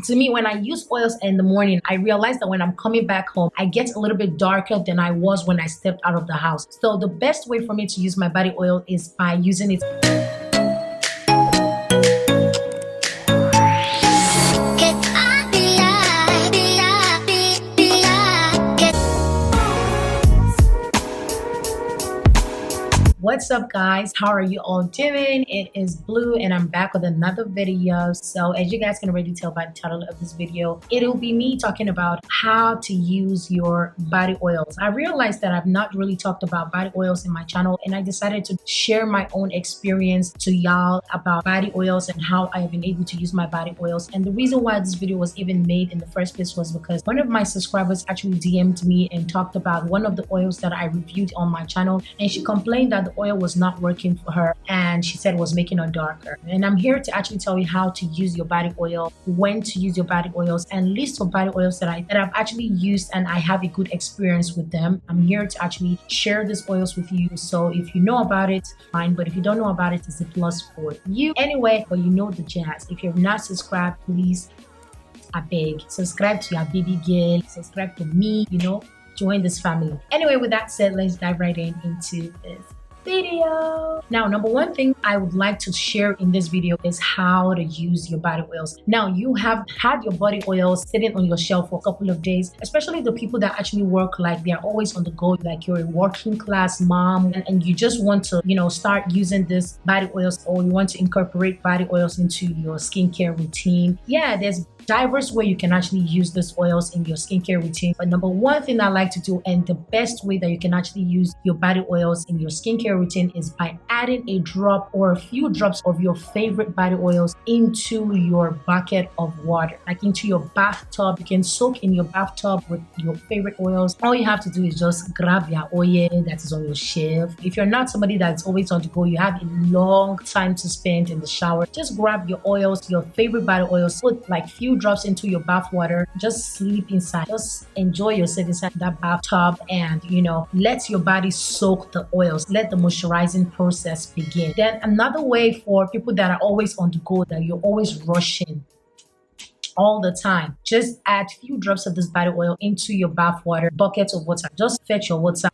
to me, when I use oils in the morning, I realize that when I'm coming back home, I get a little bit darker than I was when I stepped out of the house. So the best way for me to use my body oil is by using it. What's up, guys? How are you all doing? It is Blue and I'm back with another video. So as you guys can already tell by the title of this video, it'll be me talking about how to use your body oils. I realized that I've not really talked about body oils in my channel, and I decided to share my own experience to y'all about body oils and how I've been able to use my body oils. And the reason why this video was even made in the first place was because one of my subscribers actually DM'd me and talked about one of the oils that I reviewed on my channel, and she complained that the oil was not working for her and she said it was making her darker. And I'm here to actually tell you how to use your body oil, when to use your body oils, and list of body oils that I've actually used and I have a good experience with them. I'm here to actually share these oils with you. So if you know about it, fine, but if you don't know about it, it's a plus for you anyway. But you know the jazz. If you're not subscribed, please, I beg, subscribe to your baby girl, subscribe to me, join this family. Anyway, with that said, let's dive right into this video. Now, number one thing I would like to share in this video is how to use your body oils. Now, you have had your body oils sitting on your shelf for a couple of days, especially the people that actually work like they're always on the go, like you're a working class mom and you just want to, start using this body oils, or you want to incorporate body oils into your skincare routine. Yeah, there's diverse way you can actually use these oils in your skincare routine. But number one thing I like to do, and the best way that you can actually use your body oils in your skincare routine, is by adding a drop or a few drops of your favorite body oils into your bucket of water, like into your bathtub. You can soak in your bathtub with your favorite oils. All you have to do is just grab your oil that is on your shelf. If you're not somebody that's always on the go, you have a long time to spend in the shower, just grab your oils, your favorite body oils, put like few drops into your bath water, just sleep inside, just enjoy yourself inside that bathtub, and let your body soak the oils, let the moisturizing process begin. Then another way for people that are always on the go, that you're always rushing all the time, just add few drops of this body oil into your bath water, buckets of water, just fetch your water,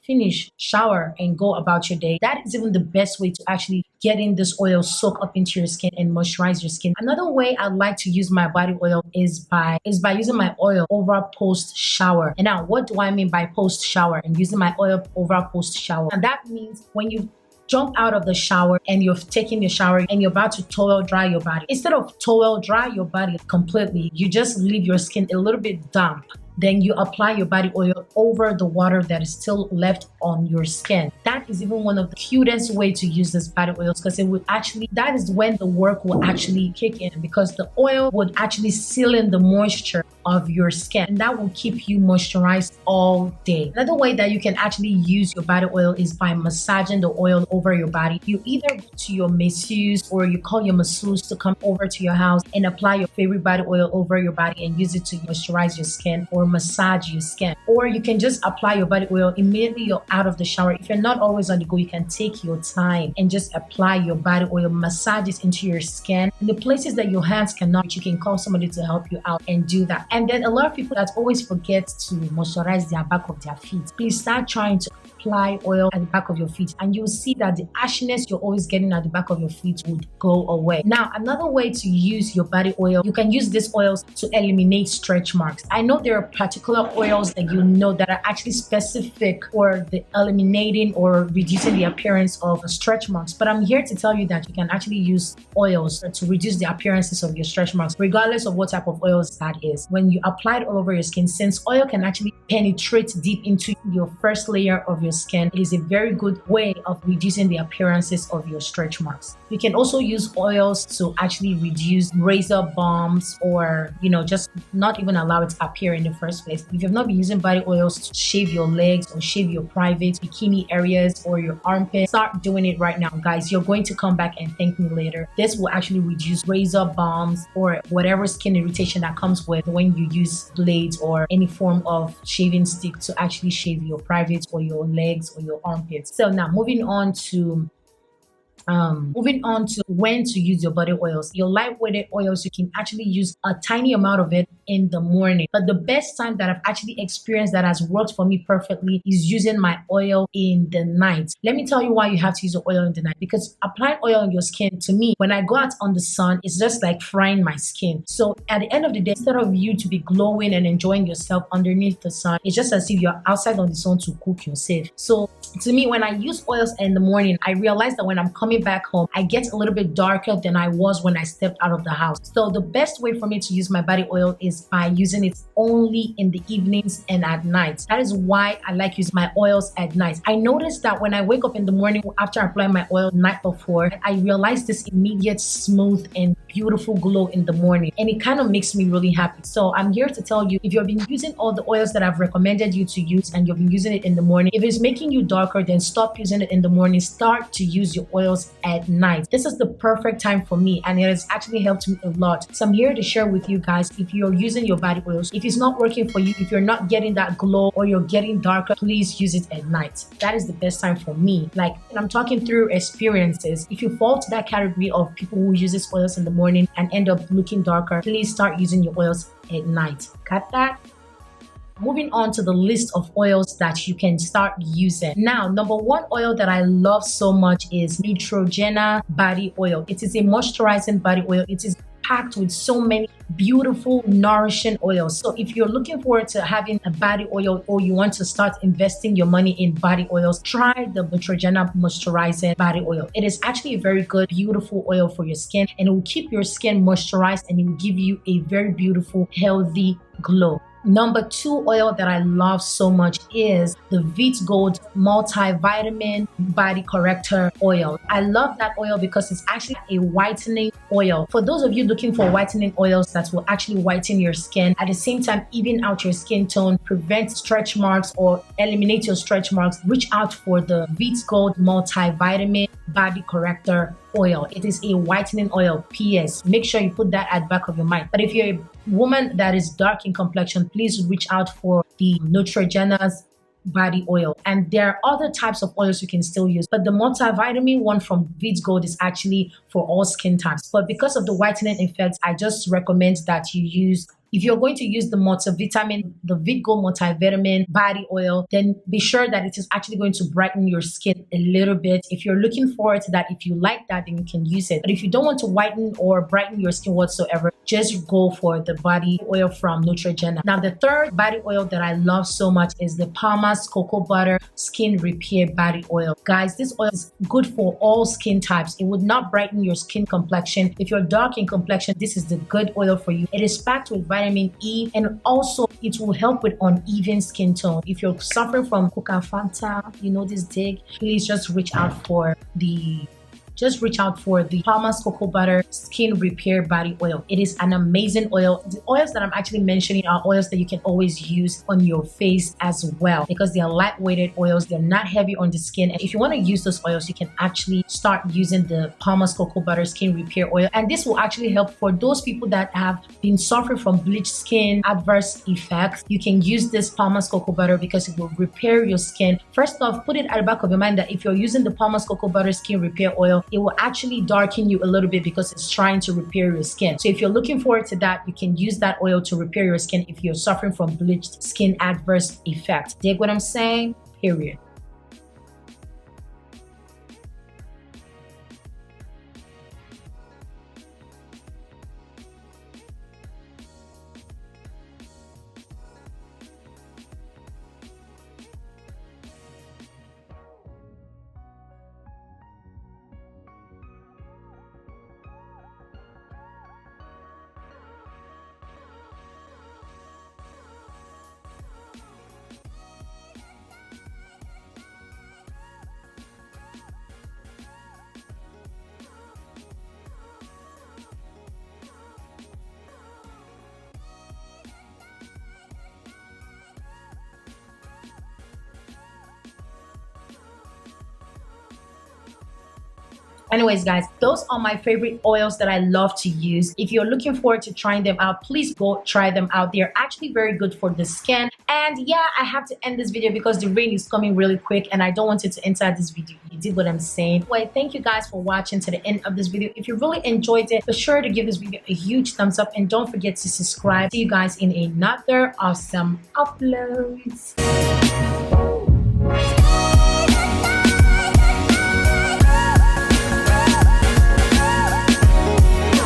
finish, shower, and go about your day. That is even the best way to actually getting this oil soak up into your skin and moisturize your skin. Another way I like to use my body oil is by using my oil over post shower. And now, what do I mean by post shower and using my oil over post shower? And that means when you jump out of the shower and you're taking your shower and you're about to towel dry your body, instead of towel dry your body completely, you just leave your skin a little bit damp. Then you apply your body oil over the water that is still left on your skin. That is even one of the cutest way to use this body oils, because that is when the work will actually kick in, because the oil would actually seal in the moisture of your skin, and that will keep you moisturized all day. Another way that you can actually use your body oil is by massaging the oil over your body. You either go to your masseuse or you call your masseuse to come over to your house and apply your favorite body oil over your body and use it to moisturize your skin or massage your skin. Or you can just apply your body oil immediately you're out of the shower. If you're not always on the go, you can take your time and just apply your body oil, massage it into your skin. In the places that your hands cannot reach, you can call somebody to help you out and do that. And then a lot of people that always forget to moisturize their back of their feet, please start trying to apply oil at the back of your feet, and you'll see that the ashiness you're always getting at the back of your feet would go away. Now, another way to use your body oil, you can use these oils to eliminate stretch marks. I know there are particular oils that that are actually specific for the eliminating or reducing the appearance of stretch marks, but I'm here to tell you that you can actually use oils to reduce the appearances of your stretch marks, regardless of what type of oils that is. When you apply it all over your skin, since oil can actually penetrate deep into your first layer of your skin, it is a very good way of reducing the appearances of your stretch marks. You can also use oils to actually reduce razor bumps, or just not even allow it to appear in the first place. If you've not been using body oils to shave your legs or shave your private bikini areas or your armpits, start doing it right now, guys. You're going to come back and thank me later. This will actually reduce razor bumps or whatever skin irritation that comes with when you use blades or any form of shaving stick to actually shave your private or your legs or your armpits. So now moving on to Moving on to when to use your body oils. Your lightweighted oils, you can actually use a tiny amount of it in the morning. But the best time that I've actually experienced that has worked for me perfectly is using my oil in the night. Let me tell you why you have to use your oil in the night. Because applying oil on your skin, to me, when I go out on the sun, it's just like frying my skin. So at the end of the day, instead of you to be glowing and enjoying yourself underneath the sun, it's just as if you're outside on the sun to cook yourself. So to me, when I use oils in the morning, I realize that when I'm coming back home, I get a little bit darker than I was when I stepped out of the house. So the best way for me to use my body oil is by using it only in the evenings and at night. That is why I like using my oils at night. I noticed that when I wake up in the morning after I apply my oil the night before, I realize this immediate smooth and beautiful glow in the morning, and it kind of makes me really happy. So I'm here to tell you, if you've been using all the oils that I've recommended you to use and you've been using it in the morning, if it's making you darker, then stop using it in the morning. Start to use your oils at night. This is the perfect time for me, and it has actually helped me a lot. So I'm here to share with you guys, if you're using your body oils, if it's not working for you, if you're not getting that glow or you're getting darker, please use it at night. That is the best time for me. Like, I'm talking through experiences. If you fall to that category of people who uses oils in the morning and end up looking darker, please start using your oils at night. Got that? Moving on to the list of oils that you can start using. Now, number one oil that I love so much is Neutrogena body oil. It is a moisturizing body oil. It is packed with so many beautiful, nourishing oils. So if you're looking forward to having a body oil, or you want to start investing your money in body oils, try the Neutrogena moisturizing body oil. It is actually a very good, beautiful oil for your skin, and it will keep your skin moisturized, and it will give you a very beautiful, healthy glow. Number two oil that I love so much is the Vit Gold multivitamin body corrector oil. I love that oil because it's actually a whitening oil. For those of you looking for whitening oils that will actually whiten your skin, at the same time even out your skin tone, prevent stretch marks or eliminate your stretch marks, reach out for the Vit Gold multivitamin body corrector oil. It is a whitening oil. PS, make sure you put that at the back of your mind. But if you're a woman that is dark in complexion, please reach out for the Neutrogena's body oil. And there are other types of oils you can still use, but the multivitamin one from Vit Gold is actually for all skin types. But because of the whitening effects, I just recommend that you use, if you're going to use the multivitamin, the Vit Gold multivitamin body oil, then be sure that it is actually going to brighten your skin a little bit. If you're looking forward to that, if you like that, then you can use it. But if you don't want to whiten or brighten your skin whatsoever, just go for the body oil from Neutrogena. Now, the third body oil that I love so much is the Palmer's Cocoa Butter Skin Repair Body Oil. Guys, this oil is good for all skin types. It would not brighten your skin complexion. If you're dark in complexion, this is the good oil for you. It is packed with vitamin E, and also it will help with uneven skin tone. If you're suffering from Coca Fanta, you know this dig, please just reach out for the Palmer's Cocoa Butter Skin Repair Body Oil. It is an amazing oil. The oils that I'm actually mentioning are oils that you can always use on your face as well, because they are lightweighted oils. They're not heavy on the skin. And if you want to use those oils, you can actually start using the Palmer's Cocoa Butter Skin Repair Oil. And this will actually help for those people that have been suffering from bleached skin adverse effects. You can use this Palmer's Cocoa Butter because it will repair your skin. First off, put it at the back of your mind that if you're using the Palmer's Cocoa Butter Skin Repair Oil, it will actually darken you a little bit because it's trying to repair your skin. So if you're looking forward to that, you can use that oil to repair your skin if you're suffering from bleached skin adverse effects. Dig what I'm saying? Period. Anyways, guys, those are my favorite oils that I love to use. If you're looking forward to trying them out, please go try them out. They're actually very good for the skin. And yeah, I have to end this video because the rain is coming really quick and I don't want it to enter this video. You did what I'm saying. Well, thank you guys for watching to the end of this video. If you really enjoyed it, be sure to give this video a huge thumbs up and don't forget to subscribe. See you guys in another awesome uploads.